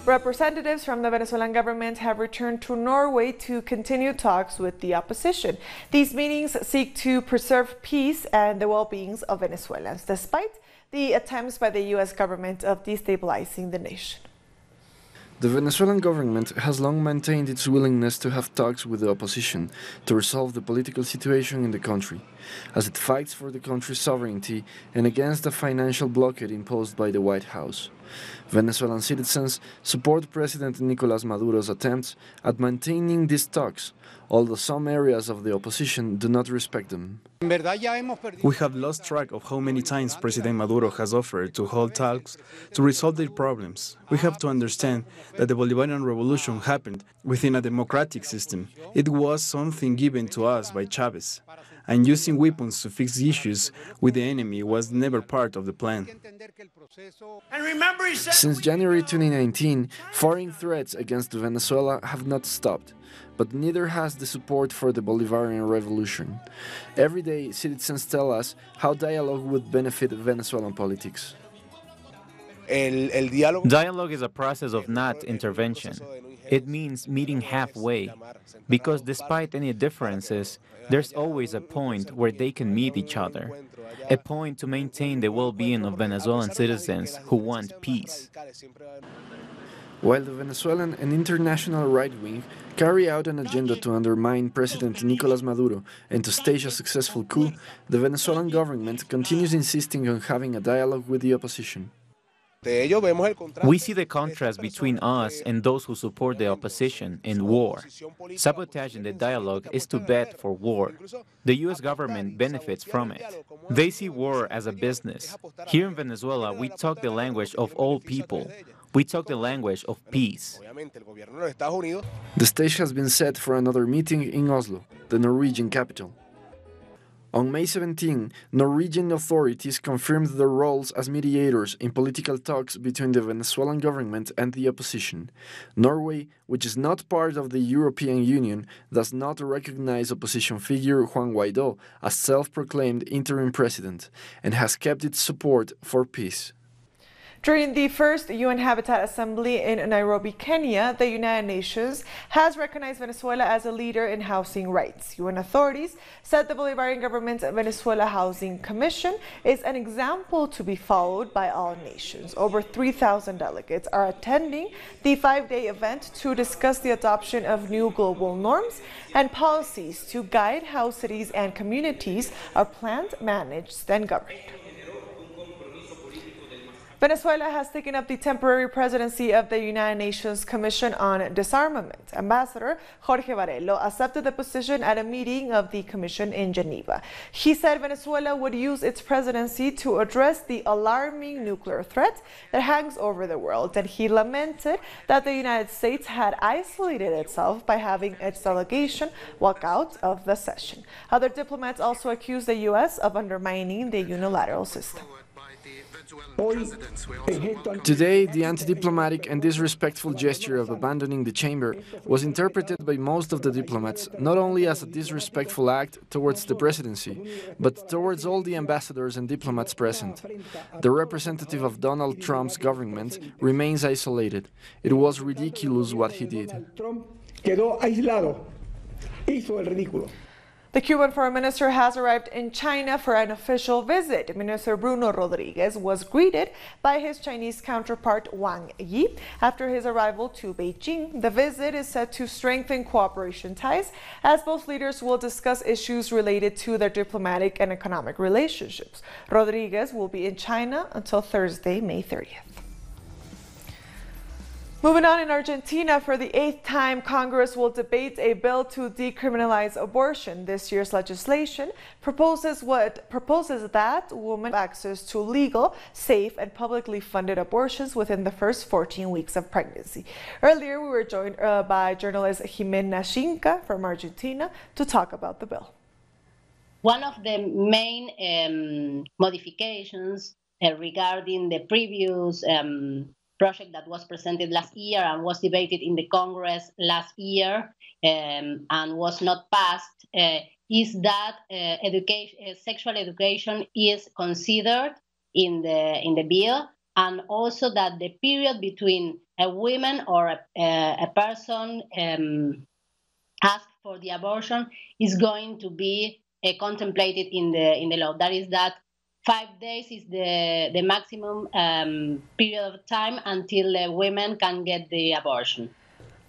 Representatives from the Venezuelan government have returned to Norway to continue talks with the opposition. These meetings seek to preserve peace and the well-being of Venezuelans, despite the attempts by the U.S. government of destabilizing the nation. The Venezuelan government has long maintained its willingness to have talks with the opposition to resolve the political situation in the country, as it fights for the country's sovereignty and against the financial blockade imposed by the White House. Venezuelan citizens support President Nicolás Maduro's attempts at maintaining these talks, although some areas of the opposition do not respect them. We have lost track of how many times President Maduro has offered to hold talks to resolve their problems. We have to understand that the Bolivarian revolution happened within a democratic system. It was something given to us by Chavez, and using weapons to fix issues with the enemy was never part of the plan. Since January 2019, foreign threats against Venezuela have not stopped, but neither has the support for the Bolivarian revolution. Every day, citizens tell us how dialogue would benefit Venezuelan politics. Dialogue is a process of not intervention. It means meeting halfway, because despite any differences, there's always a point where they can meet each other, a point to maintain the well-being of Venezuelan citizens who want peace. While the Venezuelan and international right wing carry out an agenda to undermine President Nicolás Maduro and to stage a successful coup, the Venezuelan government continues insisting on having a dialogue with the opposition. We see the contrast between us and those who support the opposition in war. Sabotaging the dialogue is to bet for war. The U.S. government benefits from it. They see war as a business. Here in Venezuela, we talk the language of all people. We talk the language of peace. The stage has been set for another meeting in Oslo, the Norwegian capital. On May 17, Norwegian authorities confirmed their roles as mediators in political talks between the Venezuelan government and the opposition. Norway, which is not part of the European Union, does not recognize opposition figure Juan Guaidó as self-proclaimed interim president and has kept its support for peace. During the first UN Habitat Assembly in Nairobi, Kenya, the United Nations has recognized Venezuela as a leader in housing rights. UN authorities said the Bolivarian government's Venezuela Housing Commission is an example to be followed by all nations. Over 3,000 delegates are attending the 5-day event to discuss the adoption of new global norms and policies to guide how cities and communities are planned, managed, and governed. Venezuela has taken up the temporary presidency of the United Nations Commission on Disarmament. Ambassador Jorge Varelo accepted the position at a meeting of the commission in Geneva. He said Venezuela would use its presidency to address the alarming nuclear threat that hangs over the world, and he lamented that the United States had isolated itself by having its delegation walk out of the session. Other diplomats also accused the U.S. of undermining the unilateral system. Today, the anti-diplomatic and disrespectful gesture of abandoning the chamber was interpreted by most of the diplomats not only as a disrespectful act towards the presidency, but towards all the ambassadors and diplomats present. The representative of Donald Trump's government remains isolated. It was ridiculous what he did. The Cuban foreign minister has arrived in China for an official visit. Minister Bruno Rodriguez was greeted by his Chinese counterpart Wang Yi after his arrival to Beijing. The visit is set to strengthen cooperation ties, as both leaders will discuss issues related to their diplomatic and economic relationships. Rodriguez will be in China until Thursday, May 30th. Moving on, in Argentina, for the 8th time, Congress will debate a bill to decriminalize abortion. This year's legislation proposes that women have access to legal, safe, and publicly funded abortions within the first 14 weeks of pregnancy. Earlier, we were joined by journalist Jimena Xinca from Argentina to talk about the bill. One of the main modifications regarding the previous project that was presented last year and was debated in the Congress last year and was not passed is that sexual education is considered in the bill and also that the period between a woman or a person asked for the abortion is going to be contemplated in the law. That is that 5 days is the maximum period of time until women can get the abortion.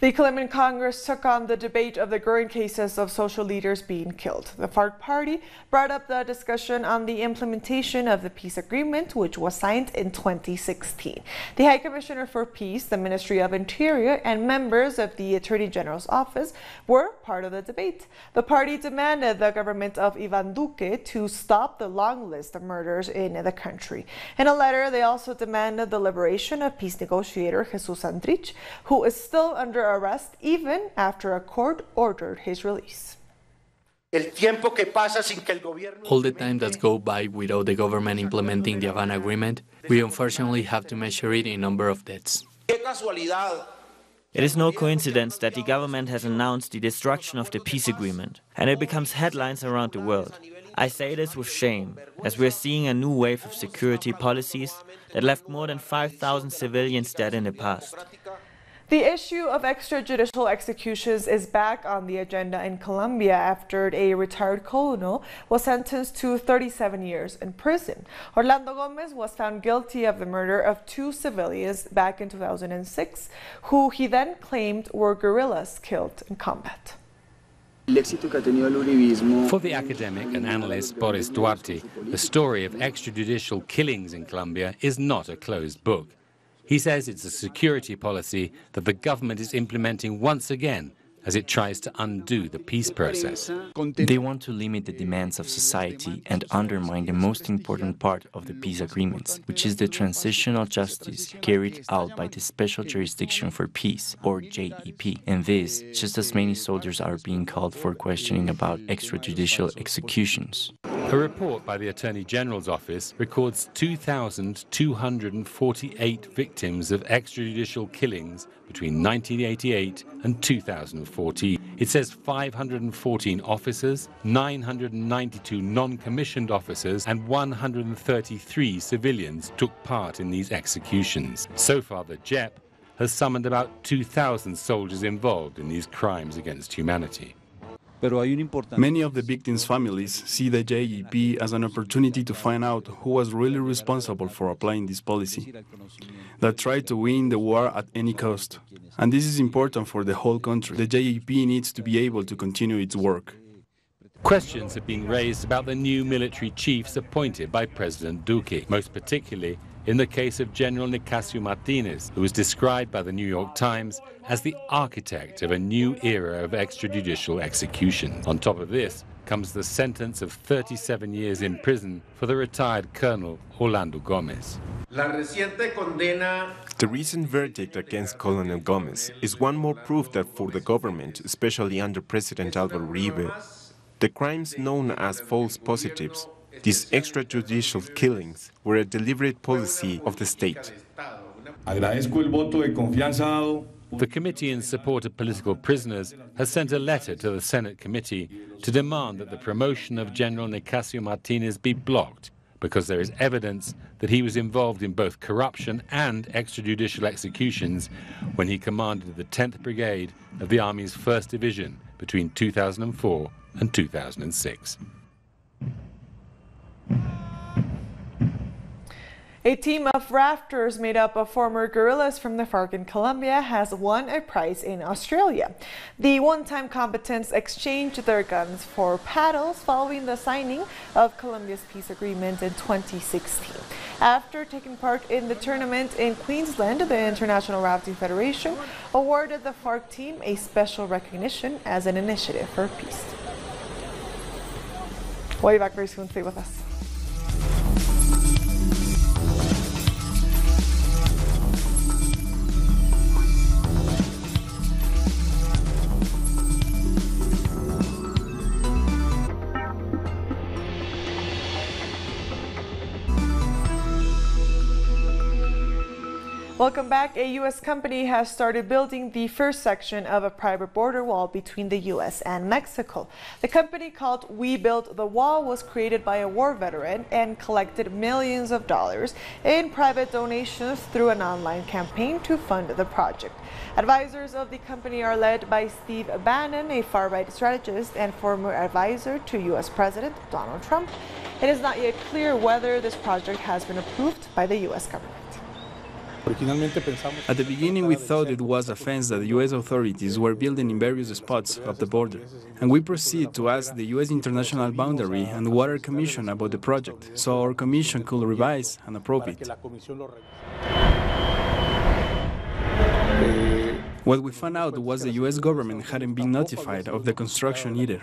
The Colombian Congress took on the debate of the growing cases of social leaders being killed. The FARC party brought up the discussion on the implementation of the peace agreement, which was signed in 2016. The High Commissioner for Peace, the Ministry of Interior, and members of the Attorney General's office were part of the debate. The party demanded the government of Iván Duque to stop the long list of murders in the country. In a letter, they also demanded the liberation of peace negotiator Jesus Santrich, who is still under arrest even after a court ordered his release. All the time that goes by without the government implementing the Havana Agreement, we unfortunately have to measure it in number of deaths. It is no coincidence that the government has announced the destruction of the peace agreement, and it becomes headlines around the world. I say this with shame, as we are seeing a new wave of security policies that left more than 5,000 civilians dead in the past. The issue of extrajudicial executions is back on the agenda in Colombia after a retired colonel was sentenced to 37 years in prison. Orlando Gomez was found guilty of the murder of 2 civilians back in 2006, who he then claimed were guerrillas killed in combat. For the academic and analyst Boris Duarte, the story of extrajudicial killings in Colombia is not a closed book. He says it's a security policy that the government is implementing once again as it tries to undo the peace process. They want to limit the demands of society and undermine the most important part of the peace agreements, which is the transitional justice carried out by the Special Jurisdiction for Peace, or JEP. And this, just as many soldiers are being called for questioning about extrajudicial executions. A report by the Attorney General's office records 2,248 victims of extrajudicial killings between 1988 and 2014. It says 514 officers, 992 non-commissioned officers, and 133 civilians took part in these executions. So far, the JEP has summoned about 2,000 soldiers involved in these crimes against humanity. Many of the victims' families see the JEP as an opportunity to find out who was really responsible for applying this policy, that tried to win the war at any cost. And this is important for the whole country. The JEP needs to be able to continue its work. Questions have been raised about the new military chiefs appointed by President Duque, most particularly in the case of General Nicasio Martinez, who was described by the New York Times as the architect of a new era of extrajudicial execution. On top of this comes the sentence of 37 years in prison for the retired Colonel Orlando Gomez. The recent verdict against Colonel Gomez is one more proof that for the government, especially under President Álvaro Uribe, the crimes known as false positives, these extrajudicial killings, were a deliberate policy of the state. The Committee in Support of Political Prisoners has sent a letter to the Senate committee to demand that the promotion of General Nicasio Martinez be blocked because there is evidence that he was involved in both corruption and extrajudicial executions when he commanded the 10th Brigade of the Army's 1st Division between 2004 and 2006. A team of rafters made up of former guerrillas from the FARC in Colombia has won a prize in Australia. The one-time combatants exchanged their guns for paddles following the signing of Colombia's peace agreement in 2016. After taking part in the tournament in Queensland, the International Rafting Federation awarded the FARC team a special recognition as an initiative for peace. We'll be back very soon. Stay with us. Welcome back. A U.S. company has started building the first section of a private border wall between the U.S. and Mexico. The company called We Built the Wall was created by a war veteran and collected millions of dollars in private donations through an online campaign to fund the project. Advisors of the company are led by Steve Bannon, a far-right strategist and former advisor to U.S. President Donald Trump. It is not yet clear whether this project has been approved by the U.S. government. At the beginning, we thought it was a fence that the U.S. authorities were building in various spots of the border, and we proceeded to ask the U.S. International Boundary and Water Commission about the project, so our commission could revise and approve it. What we found out was the U.S. government hadn't been notified of the construction either.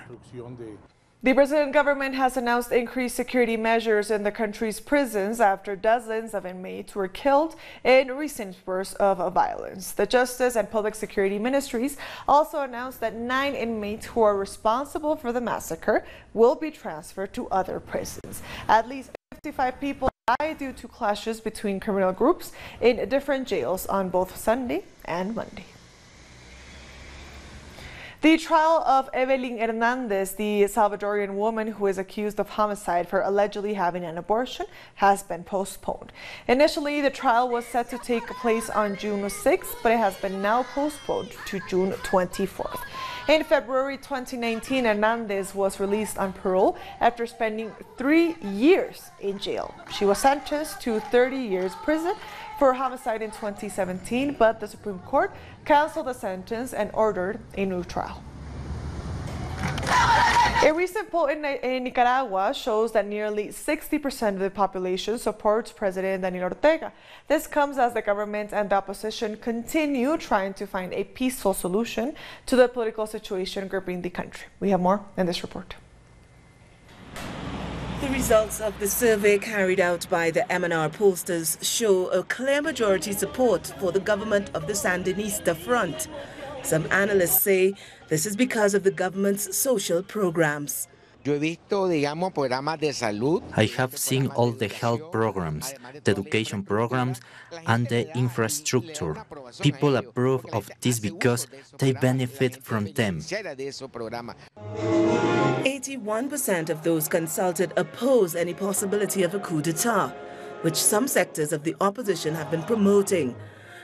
The Brazilian government has announced increased security measures in the country's prisons after dozens of inmates were killed in recent bursts of violence. The Justice and Public Security Ministries also announced that 9 inmates who are responsible for the massacre will be transferred to other prisons. At least 55 people died due to clashes between criminal groups in different jails on both Sunday and Monday. The trial of Evelyn Hernandez, the Salvadorian woman who is accused of homicide for allegedly having an abortion, has been postponed. Initially, the trial was set to take place on June 6th, but it has been now postponed to June 24th. In February 2019, Hernandez was released on parole after spending 3 years in jail. She was sentenced to 30 years prison for homicide in 2017, but the Supreme Court canceled the sentence and ordered a new trial. A recent poll in Nicaragua shows that nearly 60% of the population supports President Daniel Ortega. This comes as the government and the opposition continue trying to find a peaceful solution to the political situation gripping the country. We have more in this report. The results of the survey carried out by the MNR pollsters show a clear majority support for the government of the Sandinista front. Some analysts say this is because of the government's social programs. I have seen all the health programs, the education programs, and the infrastructure. People approve of this because they benefit from them. 81% of those consulted oppose any possibility of a coup d'etat, which some sectors of the opposition have been promoting.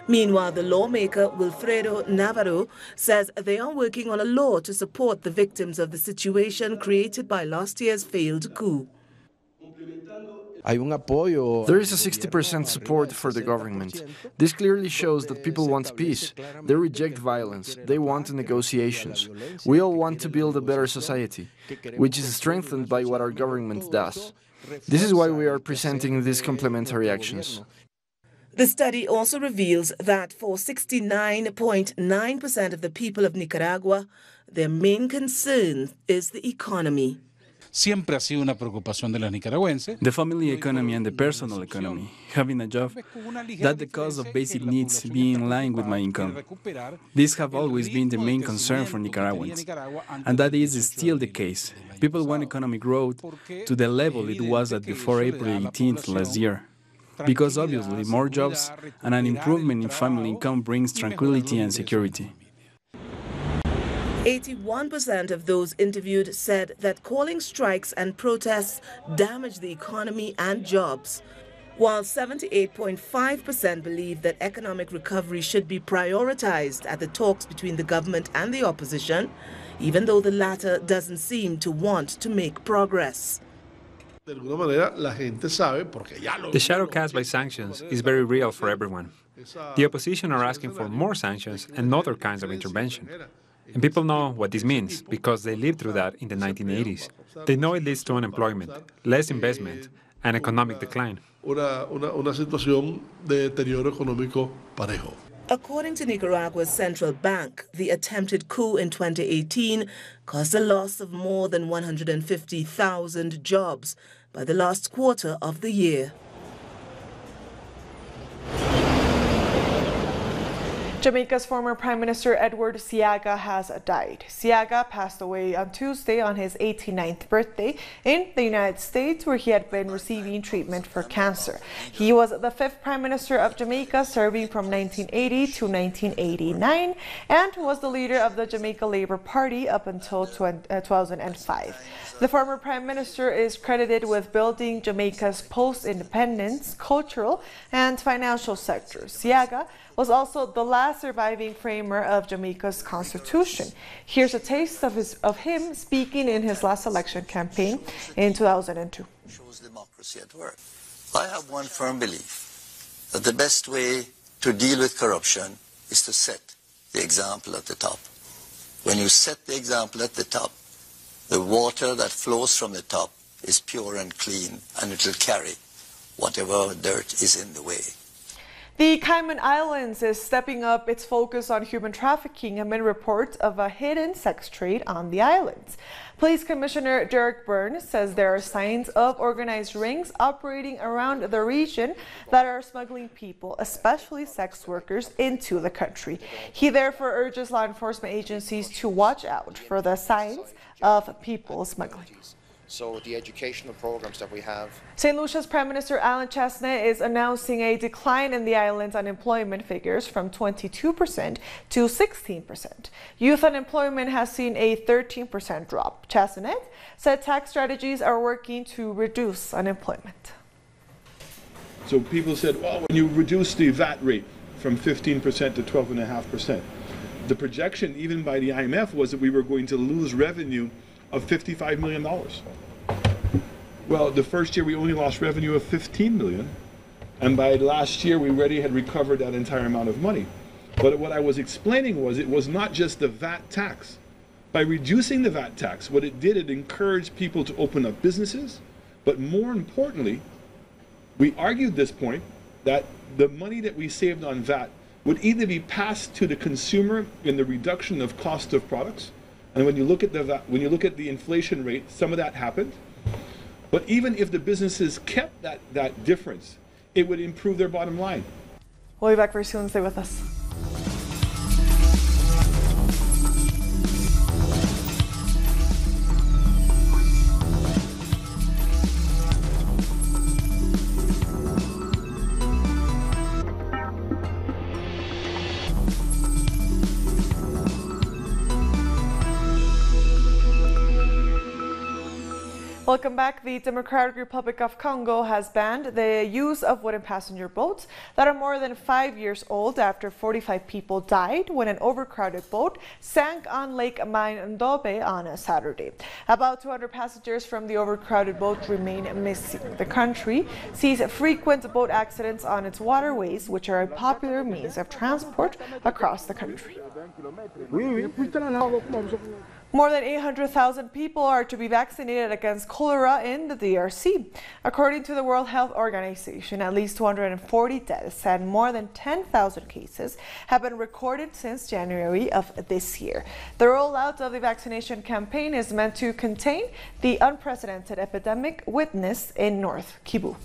Meanwhile, the lawmaker Wilfredo Navarro says they are working on a law to support the victims of the situation created by last year's failed coup. There is a 60% support for the government. This clearly shows that people want peace. They reject violence. They want negotiations. We all want to build a better society, which is strengthened by what our government does. This is why we are presenting these complementary actions. The study also reveals that for 69.9% of the people of Nicaragua, their main concern is the economy. The family economy and the personal economy, having a job, that the cost of basic needs being in line with my income. These have always been the main concern for Nicaraguans, and that is still the case. People want economic growth to the level it was at before April 18th last year. Because obviously more jobs and an improvement in family income brings tranquility and security. 81% of those interviewed said that calling strikes and protests damage the economy and jobs, while 78.5% believe that economic recovery should be prioritized at the talks between the government and the opposition, even though the latter doesn't seem to want to make progress. The shadow cast by sanctions is very real for everyone. The opposition are asking for more sanctions and other kinds of intervention. And people know what this means because they lived through that in the 1980s. They know it leads to unemployment, less investment, and economic decline. According to Nicaragua's central bank, the attempted coup in 2018 caused a loss of more than 150,000 jobs by the last quarter of the year. Jamaica's former Prime Minister Edward Seaga has died. Seaga passed away on Tuesday on his 89th birthday in the United States, where he had been receiving treatment for cancer. He was the 5th Prime Minister of Jamaica, serving from 1980 to 1989, and was the leader of the Jamaica Labour Party up until 2005. The former Prime Minister is credited with building Jamaica's post-independence, cultural and financial sectors. Seaga was also the last surviving framer of Jamaica's constitution. Here's a taste of him speaking in his last election campaign in 2002. Shows democracy at work. I have one firm belief that the best way to deal with corruption is to set the example at the top. When you set the example at the top, the water that flows from the top is pure and clean, and it will carry whatever dirt is in the way. The Cayman Islands is stepping up its focus on human trafficking amid reports of a hidden sex trade on the islands. Police Commissioner Derek Burns says there are signs of organized rings operating around the region that are smuggling people, especially sex workers, into the country. He therefore urges law enforcement agencies to watch out for the signs of people smuggling. So the educational programs that we have. St. Lucia's Prime Minister Alan Chesney is announcing a decline in the island's unemployment figures from 22% to 16%. Youth unemployment has seen a 13% drop. Chesney said tax strategies are working to reduce unemployment. So people said, well, when you reduce the VAT rate from 15% to 12.5%, the projection even by the IMF was that we were going to lose revenue of $55 million. Well, the first year we only lost revenue of $15 million, and by last year we already had recovered that entire amount of money. But what I was explaining was it was not just the VAT tax. By reducing the VAT tax, what it did, it encouraged people to open up businesses, but more importantly, we argued this point that the money that we saved on VAT would either be passed to the consumer in the reduction of cost of products. And when you look at the inflation rate, some of that happened. But even if the businesses kept that difference, it would improve their bottom line. We'll be back very soon. Stay with us. Welcome back. The Democratic Republic of Congo has banned the use of wooden passenger boats that are more than 5 years old after 45 people died when an overcrowded boat sank on Lake Mai-Ndombe on a Saturday. About 200 passengers from the overcrowded boat remain missing. The country sees frequent boat accidents on its waterways, which are a popular means of transport across the country. More than 800,000 people are to be vaccinated against cholera in the DRC. According to the World Health Organization, at least 240 deaths and more than 10,000 cases have been recorded since January of this year. The rollout of the vaccination campaign is meant to contain the unprecedented epidemic witnessed in North Kivu.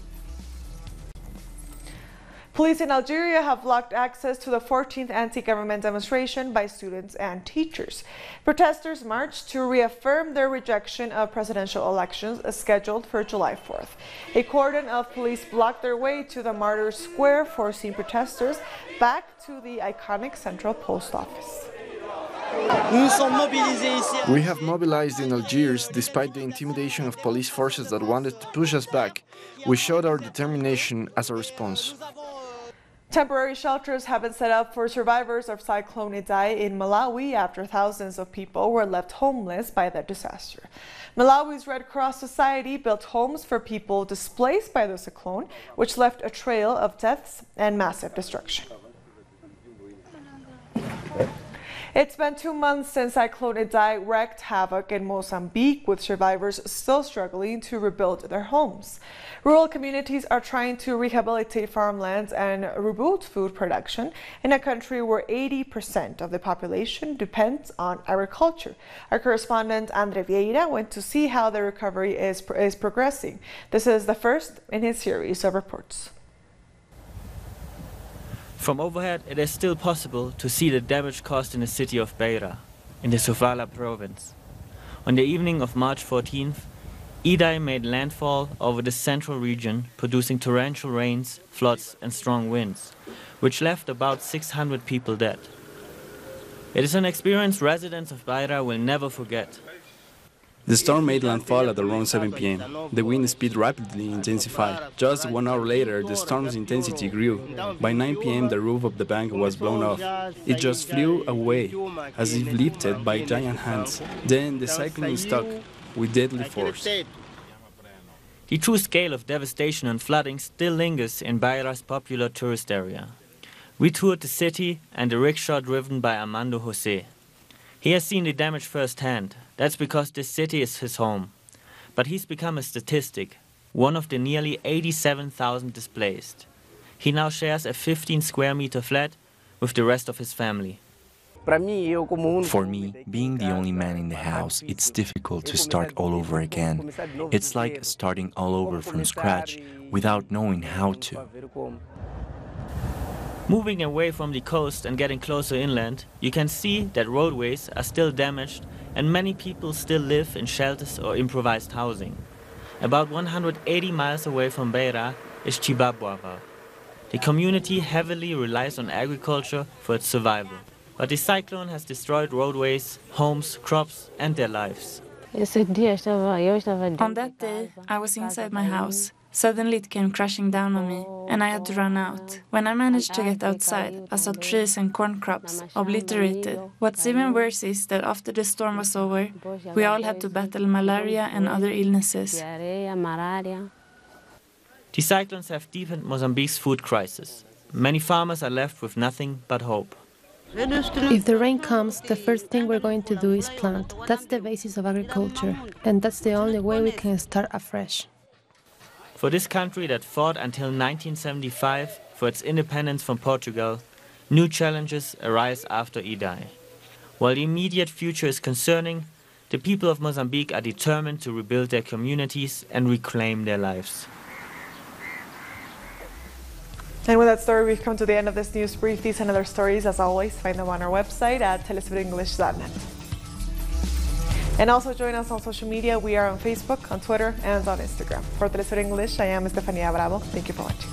Police in Algeria have blocked access to the 14th anti-government demonstration by students and teachers. Protesters marched to reaffirm their rejection of presidential elections scheduled for July 4th. A cordon of police blocked their way to the Martyrs Square, forcing protesters back to the iconic Central Post Office. We have mobilized in Algiers despite the intimidation of police forces that wanted to push us back. We showed our determination as a response. Temporary shelters have been set up for survivors of Cyclone Idai in Malawi after thousands of people were left homeless by the disaster. Malawi's Red Cross Society built homes for people displaced by the cyclone, which left a trail of deaths and massive destruction. It's been 2 months since Cyclone Idai wreaked havoc in Mozambique, with survivors still struggling to rebuild their homes. Rural communities are trying to rehabilitate farmlands and rebuild food production in a country where 80% of the population depends on agriculture. Our correspondent Andre Vieira went to see how the recovery is progressing. This is the first in his series of reports. From overhead, it is still possible to see the damage caused in the city of Beira, in the Sofala province. On the evening of March 14th, Idai made landfall over the central region, producing torrential rains, floods and strong winds, which left about 600 people dead. It is an experience residents of Beira will never forget. The storm made landfall at around 7 p.m. The wind speed rapidly intensified. Just 1 hour later, the storm's intensity grew. By 9 p.m., the roof of the bank was blown off. It just flew away, as if lifted by giant hands. Then the cyclone struck with deadly force. The true scale of devastation and flooding still lingers in Beira's popular tourist area. We toured the city and the rickshaw driven by Armando Jose. He has seen the damage firsthand. That's because this city is his home. But he's become a statistic, one of the nearly 87,000 displaced. He now shares a 15 square meter flat with the rest of his family. For me, being the only man in the house, it's difficult to start all over again. It's like starting all over from scratch without knowing how to. Moving away from the coast and getting closer inland, you can see that roadways are still damaged and many people still live in shelters or improvised housing. About 180 miles away from Beira is Chibabuara. The community heavily relies on agriculture for its survival. But the cyclone has destroyed roadways, homes, crops and their lives. On that day, I was inside my house. Suddenly it came crashing down on me, and I had to run out. When I managed to get outside, I saw trees and corn crops obliterated. What's even worse is that after the storm was over, we all had to battle malaria and other illnesses. The cyclones have deepened Mozambique's food crisis. Many farmers are left with nothing but hope. If the rain comes, the first thing we're going to do is plant. That's the basis of agriculture, and that's the only way we can start afresh. For this country that fought until 1975 for its independence from Portugal, new challenges arise after Idai. While the immediate future is concerning, the people of Mozambique are determined to rebuild their communities and reclaim their lives. And with that story, we've come to the end of this news brief. These and other stories, as always, find them on our website at telesverenglish.net. And also join us on social media. We are on Facebook, on Twitter, and on Instagram. For Telesver English, I am Estefania Bravo. Thank you for watching.